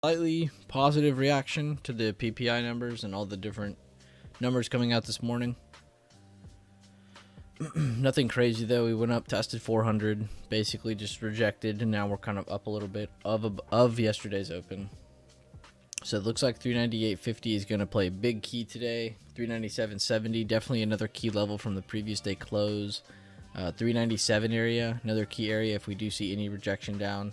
slightly positive reaction to the PPI numbers and all the different numbers coming out this morning. Nothing crazy though. We went up, tested 400, basically just rejected, and now we're kind of up a little bit of yesterday's open. So it looks like 398.50 is going to play a big key today. 397.70, definitely another key level from the previous day close. 397 area, another key area if we do see any rejection down.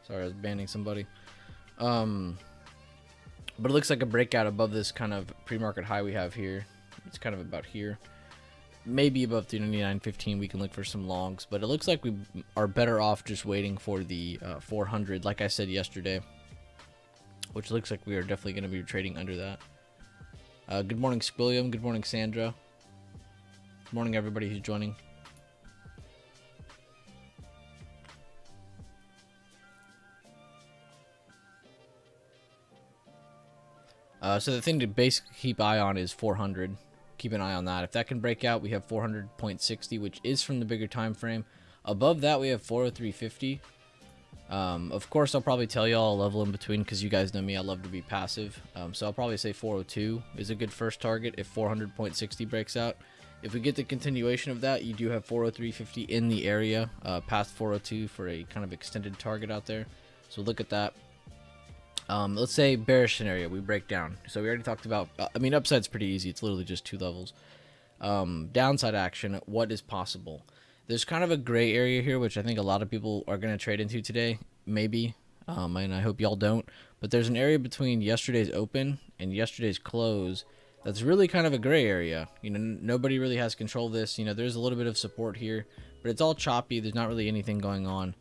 Sorry, I was banning somebody. But it looks like a breakout above this kind of pre-market high we have here. It's kind of about here. Maybe above 399.15 we can look for some longs, but it looks like we are better off just waiting for the 400, like I said yesterday, which looks like we are definitely going to be trading under that. Good morning, Squilliam. Good morning, Sandra. Good morning, everybody who's joining. So the thing to basically keep eye on is 400. Keep an eye on that. If that can break out, we have 400.60, which is from the bigger time frame. Above that, we have 403.50. Of course, I'll probably tell y'all a level in between because you guys know me. I love to be passive. So I'll probably say 402 is a good first target if 400.60 breaks out. If we get the continuation of that, you do have 403.50 in the area past 402 for a kind of extended target out there. So look at that. Let's say bearish scenario, we break down. So we already talked about, upside's pretty easy. It's literally just 2 levels. Downside action, what is possible? There's kind of a gray area here, which I think a lot of people are going to trade into today, maybe. And I hope y'all don't. But there's an area between yesterday's open and yesterday's close that's really kind of a gray area. Nobody really has control of this. There's a little bit of support here, but it's all choppy. There's not really anything going on.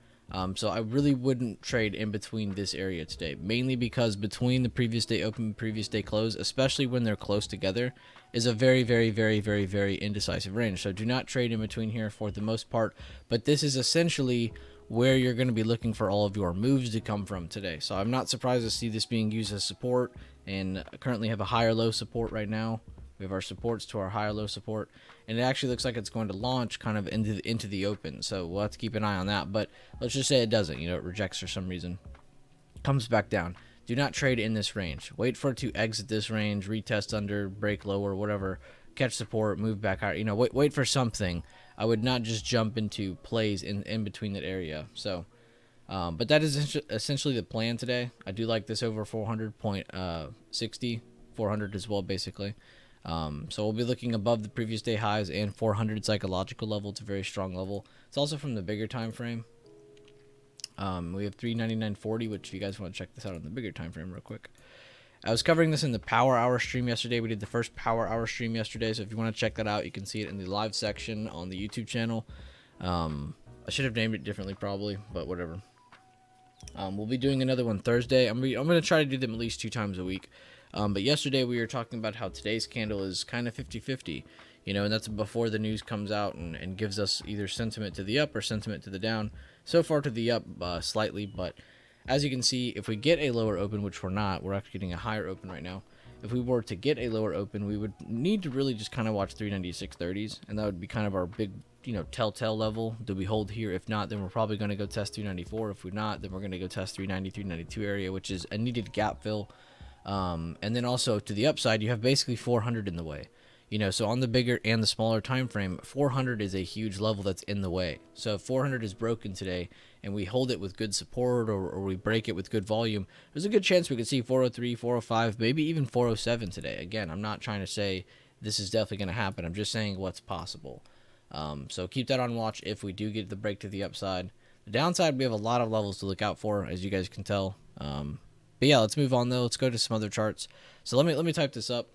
So I really wouldn't trade in between this area today, mainly because between the previous day open and previous day close, especially when they're close together, is a very, very, very, very, very indecisive range. So do not trade in between here for the most part, but this is essentially where you're going to be looking for all of your moves to come from today. So I'm not surprised to see this being used as support, and currently have a higher low support right now. We have our supports to our higher low support, and it actually looks like it's going to launch kind of into the open. So we'll have to keep an eye on that. But let's just say it doesn't. It rejects for some reason, comes back down. Do not trade in this range. Wait for it to exit this range, retest under, break lower, whatever, catch support, move back higher. Wait for something. I would not just jump into plays in between that area. So, but that is essentially the plan today. I do like this over 400.60, 400 as well, basically. So we'll be looking above the previous day highs and 400 psychological level. It's a very strong level. It's also from the bigger time frame. We have 399.40, which if you guys want to check this out on the bigger time frame real quick. I was covering this in the power hour stream yesterday. We did the first power hour stream yesterday, so if you want to check that out, you can see it in the live section on the YouTube channel. I should have named it differently probably, but whatever. We'll be doing another one Thursday. I'm going to try to do them at least 2 times a week. But yesterday we were talking about how today's candle is kind of 50-50, and that's before the news comes out and gives us either sentiment to the up or sentiment to the down. So far to the up slightly, but as you can see, if we get a lower open, which we're not, we're actually getting a higher open right now. If we were to get a lower open, we would need to really just kind of watch 396.30s, and that would be kind of our big, telltale level. Do we hold here? If not, then we're probably going to go test 394. If we're not, then we're going to go test 390, 392 area, which is a needed gap fill. And then also to the upside, you have basically 400 in the way. So on the bigger and the smaller time frame, 400 is a huge level that's in the way. So if 400 is broken today and we hold it with good support or we break it with good volume, there's a good chance we could see 403, 405, maybe even 407 today. Again, I'm not trying to say this is definitely going to happen. I'm just saying what's possible. So keep that on watch if we do get the break to the upside. The downside, we have a lot of levels to look out for, as you guys can tell. But yeah, let's move on though. Let's go to some other charts. So let me type this up.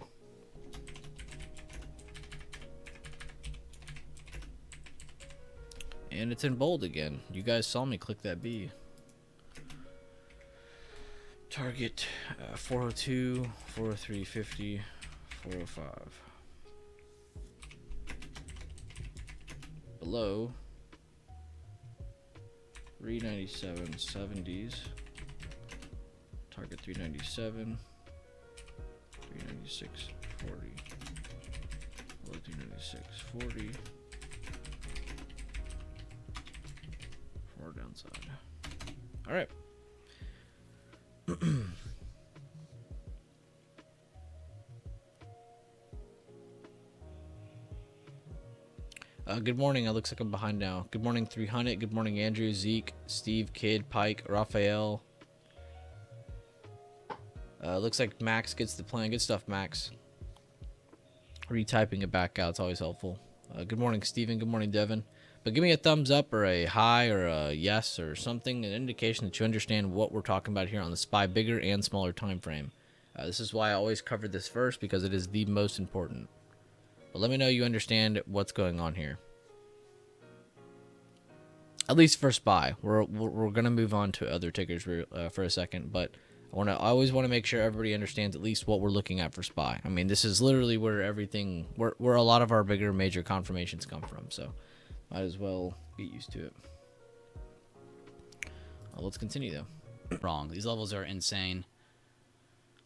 And it's in bold again. You guys saw me click that B. Target 402, 403.50, 405. Below 397.70s. Target 397, 396.40, below 396.40, downside. All right. Good morning. It looks like I'm behind now. Good morning, 300. Good morning, Andrew, Zeke, Steve, Kid, Pike, Raphael. Looks like Max gets the plan. Good stuff, Max. Retyping it back out. It's always helpful. Good morning, Steven. Good morning, Devin. But give me a thumbs up or a hi or a yes or something, an indication that you understand what we're talking about here on the SPY bigger and smaller time frame. This is why I always cover this first, because it is the most important. But let me know you understand what's going on here. At least for SPY. We're going to move on to other tickers for a second, but I always want to make sure everybody understands at least what we're looking at for SPY. I mean, this is literally where where a lot of our bigger major confirmations come from, so might as well get used to it. Let's continue though. Wrong. These levels are insane.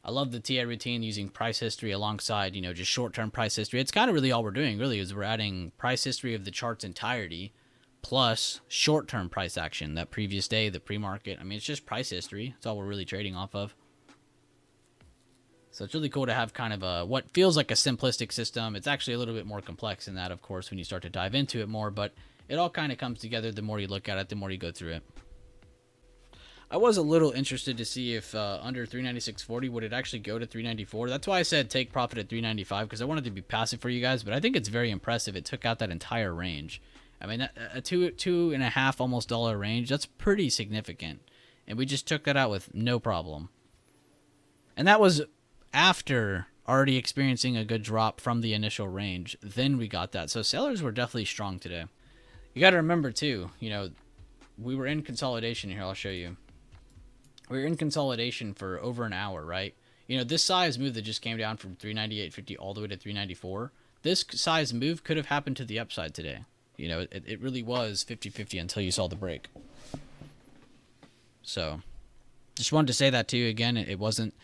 I love the TA routine using price history alongside, just short-term price history. It's kind of really all we're doing, really, is we're adding price history of the chart's entirety plus short-term price action, that previous day, the pre-market. I mean, it's just price history. That's all we're really trading off of. So it's really cool to have kind of what feels like a simplistic system. It's actually a little bit more complex than that, of course, when you start to dive into it more, but it all kind of comes together the more you look at it, the more you go through it. I was a little interested to see if under 396.40 would it actually go to 394. That's why I said take profit at 395, because I wanted to be passive for you guys, but I think it's very impressive. It took out that entire range. I mean, a two and a half almost dollar range, that's pretty significant. And we just took that out with no problem. And that was after already experiencing a good drop from the initial range. Then we got that. So sellers were definitely strong today. You got to remember too, we were in consolidation here. I'll show you. We were in consolidation for over an hour, right? This size move that just came down from 398.50 all the way to 394, this size move could have happened to the upside today. It really was 50-50 until you saw the break. So, just wanted to say that to you again. It wasn't...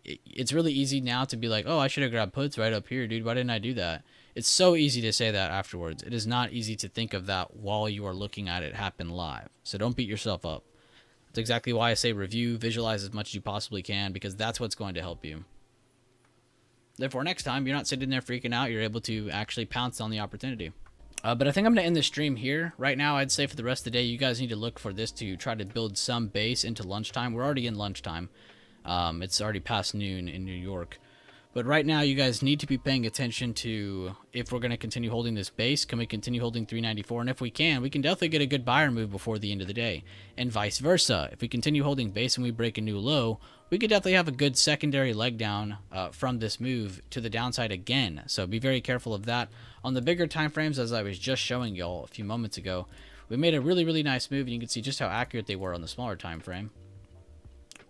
It's really easy now to be like, oh, I should have grabbed puts right up here, dude. Why didn't I do that? It's so easy to say that afterwards. It is not easy to think of that while you are looking at it happen live. So don't beat yourself up. That's exactly why I say review, visualize as much as you possibly can, because that's what's going to help you. Therefore, next time, you're not sitting there freaking out. You're able to actually pounce on the opportunity. But I think I'm going to end the stream here. Right now, I'd say for the rest of the day, you guys need to look for this to try to build some base into lunchtime. We're already in lunchtime. It's already past noon in New York. But right now, you guys need to be paying attention to if we're going to continue holding this base. Can we continue holding 394? And if we can definitely get a good buyer move before the end of the day. And vice versa. If we continue holding base and we break a new low, we could definitely have a good secondary leg down from this move to the downside again. So be very careful of that. On the bigger time frames, as I was just showing y'all a few moments ago, we made a really, really nice move. And you can see just how accurate they were on the smaller time frame.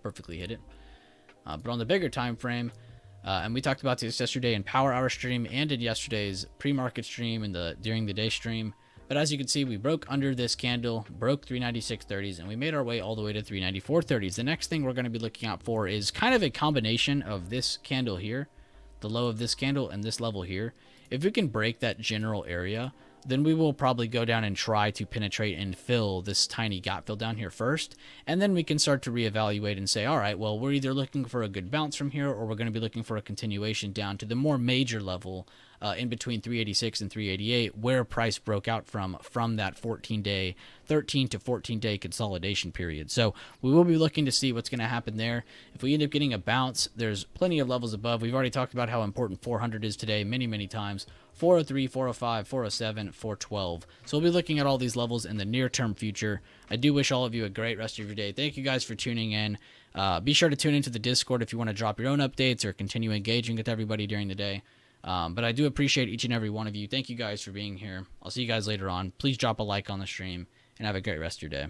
Perfectly hit it. But on the bigger time frame, and we talked about this yesterday in Power Hour stream and in yesterday's pre-market stream and during the day stream. But as you can see, we broke under this candle, broke 396.30s, and we made our way all the way to 394.30s. The next thing we're going to be looking out for is kind of a combination of this candle here, the low of this candle, and this level here. If we can break that general area, then we will probably go down and try to penetrate and fill this tiny gap fill down here first. And then we can start to reevaluate and say, all right, well, we're either looking for a good bounce from here, or we're going to be looking for a continuation down to the more major level in between 386 and 388, where price broke out from that 13 to 14 day consolidation period. So we will be looking to see what's going to happen there. If we end up getting a bounce, there's plenty of levels above. We've already talked about how important 400 is today many, many times. 403, 405, 407, 412. So we'll be looking at all these levels in the near-term future. I do wish all of you a great rest of your day. Thank you guys for tuning in. Be sure to tune into the Discord if you want to drop your own updates or continue engaging with everybody during the day. But I do appreciate each and every one of you. Thank you guys for being here. I'll see you guys later on. Please drop a like on the stream and have a great rest of your day.